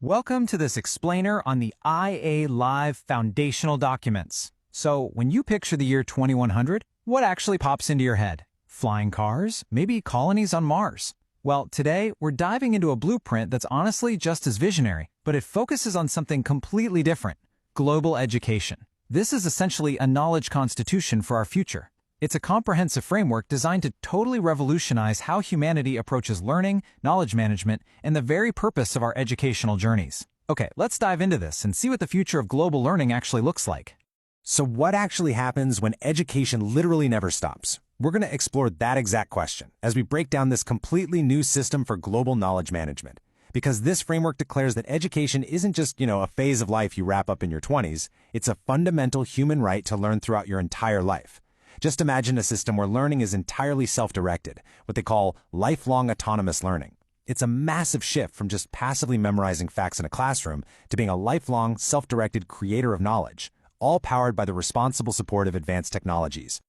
Welcome to this explainer on the IA Live foundational documents. So, when you picture the year 2100, what actually pops into your head? Flying cars? Maybe colonies on Mars? Well, today, we're diving into a blueprint that's honestly just as visionary, but it focuses on something completely different: global education. This is essentially a knowledge constitution for our future. It's a comprehensive framework designed to totally revolutionize how humanity approaches learning, knowledge management, and the very purpose of our educational journeys. Okay, let's dive into this and see what the future of global learning actually looks like. So what actually happens when education literally never stops? We're going to explore that exact question as we break down this completely new system for global knowledge management. Because this framework declares that education isn't just, a phase of life you wrap up in your 20s. It's a fundamental human right to learn throughout your entire life. Just imagine a system where learning is entirely self-directed, what they call lifelong autonomous learning. It's a massive shift from just passively memorizing facts in a classroom to being a lifelong, self-directed creator of knowledge, all powered by the responsible support of advanced technologies.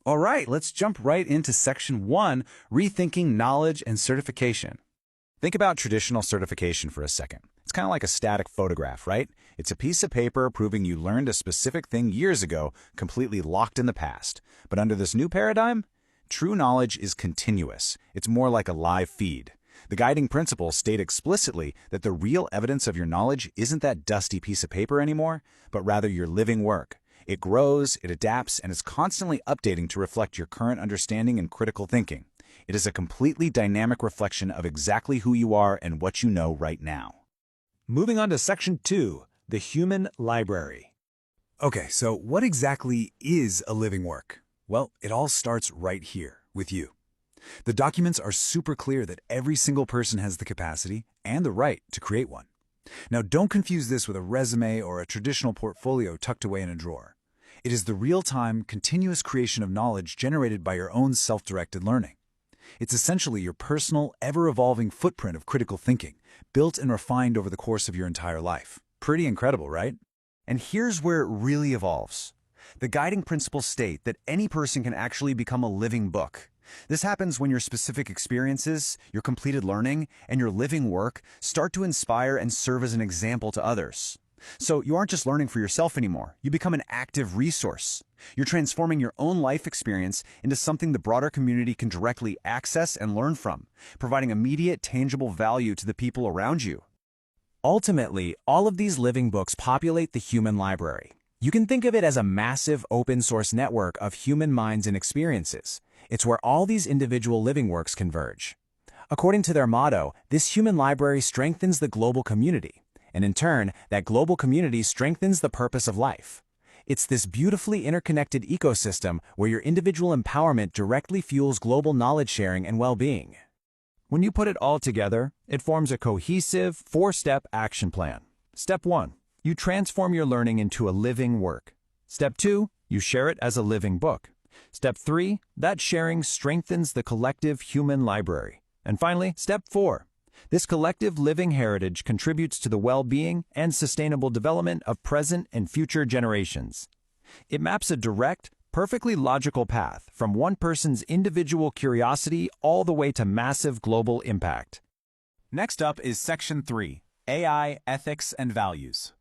All right, let's jump right into Section 1, Rethinking Knowledge and Certification. Think about traditional certification for a second. It's kind of like a static photograph, right? It's a piece of paper proving you learned a specific thing years ago, completely locked in the past. But under this new paradigm, true knowledge is continuous. It's more like a live feed. The guiding principles state explicitly that the real evidence of your knowledge isn't that dusty piece of paper anymore, but rather your living work. It grows, it adapts, and is constantly updating to reflect your current understanding and critical thinking. It is a completely dynamic reflection of exactly who you are and what you know right now. Moving on to Section 2, the Human Library. Okay, so what exactly is a living work? Well, it all starts right here, with you. The documents are super clear that every single person has the capacity and the right to create one. Now, don't confuse this with a resume or a traditional portfolio tucked away in a drawer. It is the real-time, continuous creation of knowledge generated by your own self-directed learning. It's essentially your personal, ever-evolving footprint of critical thinking, built and refined over the course of your entire life. Pretty incredible, right? And here's where it really evolves. The guiding principles state that any person can actually become a living book. This happens when your specific experiences, your completed learning, and your living work start to inspire and serve as an example to others. So you aren't just learning for yourself anymore. You become an active resource. You're transforming your own life experience into something the broader community can directly access and learn from, providing immediate, tangible value to the people around you. Ultimately, all of these living books populate the human library. You can think of it as a massive open-source network of human minds and experiences. It's where all these individual living works converge. According to their motto, this human library strengthens the global community, and in turn, that global community strengthens the purpose of life. It's this beautifully interconnected ecosystem where your individual empowerment directly fuels global knowledge sharing and well-being. When you put it all together, it forms a cohesive, four-step action plan. Step 1. You transform your learning into a living work. Step 2. You share it as a living book. Step 3. That sharing strengthens the collective human library. And finally, Step 4. This collective living heritage contributes to the well-being and sustainable development of present and future generations. It maps a direct, perfectly logical path from one person's individual curiosity all the way to massive global impact. Next up is Section 3, AI, Ethics, and Values.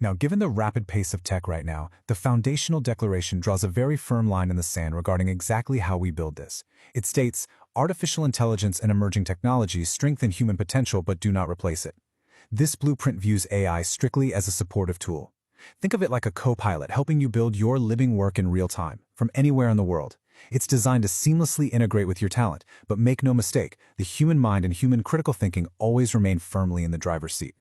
Now, given the rapid pace of tech right now, the foundational declaration draws a very firm line in the sand regarding exactly how we build this. It states, artificial intelligence and emerging technologies strengthen human potential but do not replace it. This blueprint views AI strictly as a supportive tool. Think of it like a co-pilot helping you build your living work in real time, from anywhere in the world. It's designed to seamlessly integrate with your talent, but make no mistake, the human mind and human critical thinking always remain firmly in the driver's seat.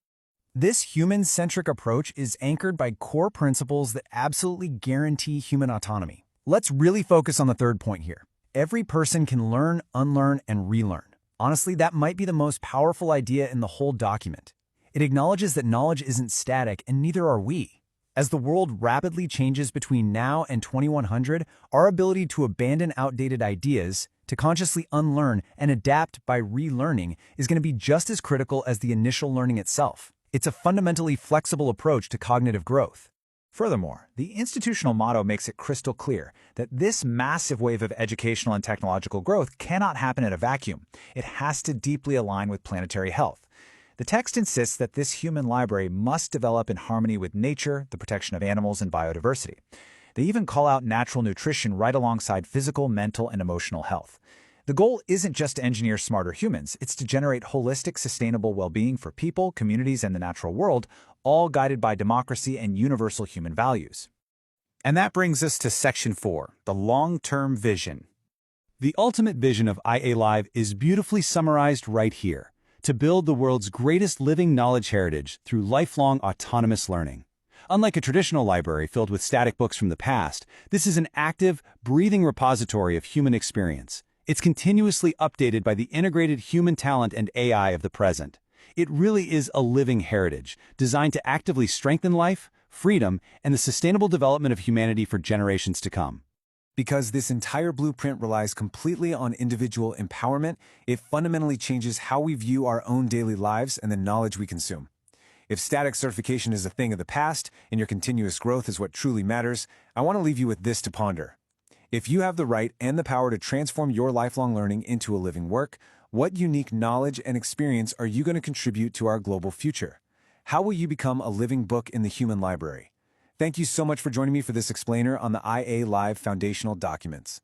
This human-centric approach is anchored by core principles that absolutely guarantee human autonomy. Let's really focus on the third point here. Every person can learn, unlearn, and relearn. Honestly, that might be the most powerful idea in the whole document. It acknowledges that knowledge isn't static, and neither are we. As the world rapidly changes between now and 2100, our ability to abandon outdated ideas, to consciously unlearn and adapt by relearning is going to be just as critical as the initial learning itself. It's a fundamentally flexible approach to cognitive growth. Furthermore, the institutional motto makes it crystal clear that this massive wave of educational and technological growth cannot happen in a vacuum. It has to deeply align with planetary health. The text insists that this human library must develop in harmony with nature, the protection of animals, and biodiversity. They even call out natural nutrition right alongside physical, mental, and emotional health. The goal isn't just to engineer smarter humans, it's to generate holistic, sustainable well-being for people, communities, and the natural world, all guided by democracy and universal human values. And that brings us to Section 4, the long-term vision. The ultimate vision of IA Live is beautifully summarized right here: to build the world's greatest living knowledge heritage through lifelong autonomous learning. Unlike a traditional library filled with static books from the past, this is an active, breathing repository of human experience. It's continuously updated by the integrated human talent and AI of the present. It really is a living heritage, designed to actively strengthen life, freedom, and the sustainable development of humanity for generations to come. Because this entire blueprint relies completely on individual empowerment, it fundamentally changes how we view our own daily lives and the knowledge we consume. If static certification is a thing of the past and your continuous growth is what truly matters, I want to leave you with this to ponder. If you have the right and the power to transform your lifelong learning into a living work, what unique knowledge and experience are you going to contribute to our global future? How will you become a living book in the human library? Thank you so much for joining me for this explainer on the IA Live foundational documents.